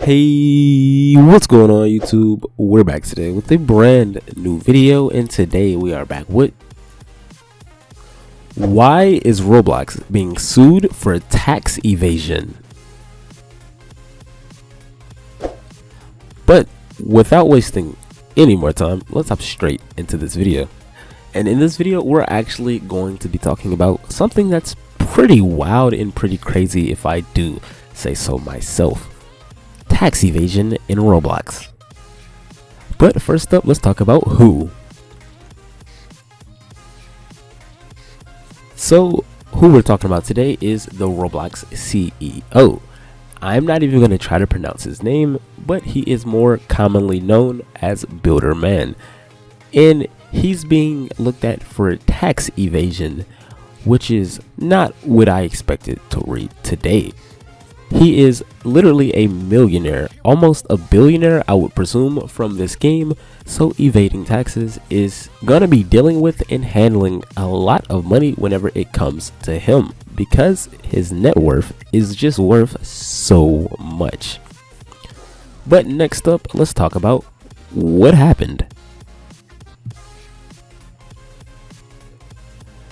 Hey, what's going on YouTube? We're back today with a brand new video, and today we are back with why is Roblox being sued for tax evasion? But without wasting any more time, let's hop straight into this video. And in this video, we're actually going to be talking about something that's pretty wild and pretty crazy, if I do say so myself. Tax evasion in Roblox. But first up, let's talk about who. So who we're talking about today is the Roblox CEO. I'm not even going to try to pronounce his name, but he is more commonly known as Builder Man, and he's being looked at for tax evasion, which is not what I expected to read today. He is literally a millionaire, almost a billionaire, I would presume, from this game. So evading taxes is gonna be dealing with and handling a lot of money whenever it comes to him, because his net worth is just worth so much. But next up, let's talk about what happened.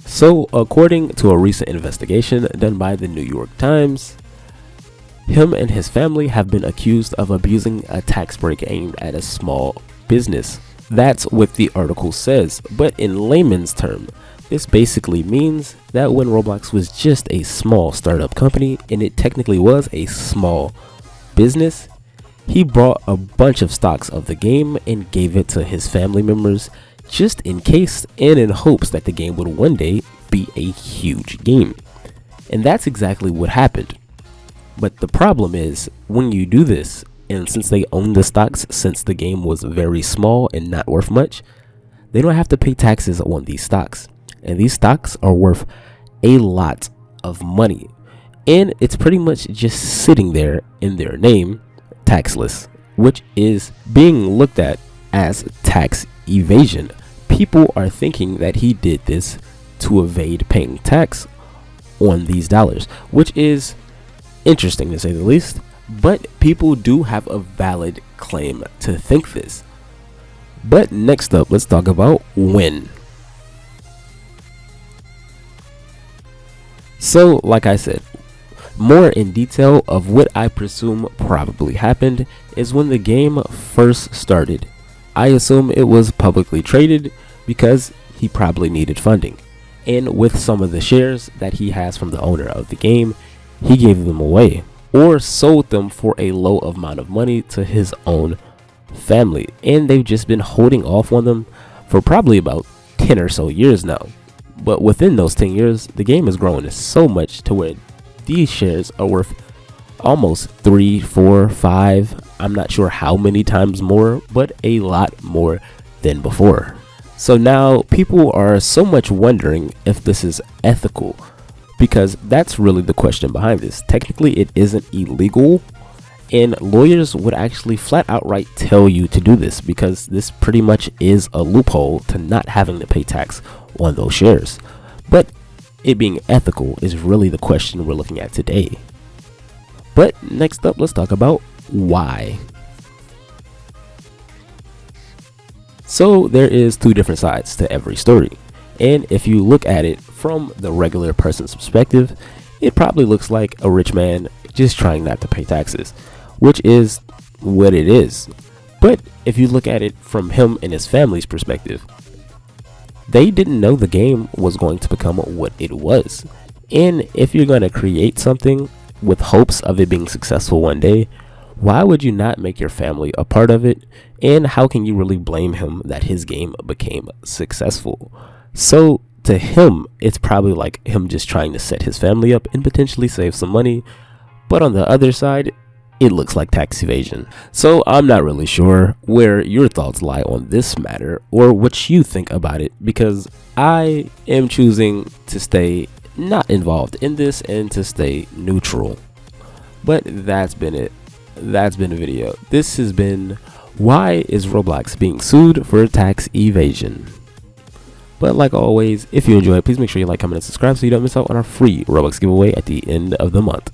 So according to a recent investigation done by the New York Times, him and his family have been accused of abusing a tax break aimed at a small business. That's what the article says, but in layman's term, this basically means that when Roblox was just a small startup company, and it technically was a small business, he bought a bunch of stocks of the game and gave it to his family members just in case, and in hopes that the game would one day be a huge game. And that's exactly what happened. But the problem is, when you do this, and since they own the stocks since the game was very small and not worth much, they don't have to pay taxes on these stocks. And these stocks are worth a lot of money. And it's pretty much just sitting there in their name, taxless, which is being looked at as tax evasion. People are thinking that he did this to evade paying tax on these dollars, which is interesting to say the least, but people do have a valid claim to think this. But next up, let's talk about when. So like I said, more in detail of what I presume probably happened is when the game first started. I assume it was publicly traded because he probably needed funding, and with some of the shares that he has from the owner of the game, he gave them away or sold them for a low amount of money to his own family, and they've just been holding off on them for probably about 10 or so years now. But within those 10 years, the game has grown so much to where these shares are worth almost 3, 4, 5, I'm not sure how many times more, but a lot more than before. So now people are so much wondering if this is ethical, because that's really the question behind this. Technically, it isn't illegal, and lawyers would actually flat outright tell you to do this, because this pretty much is a loophole to not having to pay tax on those shares. But it being ethical is really the question we're looking at today. But next up, let's talk about why. So there is two different sides to every story. And if you look at it from the regular person's perspective, it probably looks like a rich man just trying not to pay taxes, which is what it is. But if you look at it from him and his family's perspective, they didn't know the game was going to become what it was. And if you're going to create something with hopes of it being successful one day, why would you not make your family a part of it? And how can you really blame him that his game became successful? So to him, it's probably like him just trying to set his family up and potentially save some money. But on the other side, it looks like tax evasion. So I'm not really sure where your thoughts lie on this matter or what you think about it, because I am choosing to stay not involved in this and to stay neutral. But that's been it. That's been the video. This has been why is Roblox being sued for tax evasion. But like always, if you enjoy it, please make sure you like, comment, and subscribe so you don't miss out on our free Roblox giveaway at the end of the month.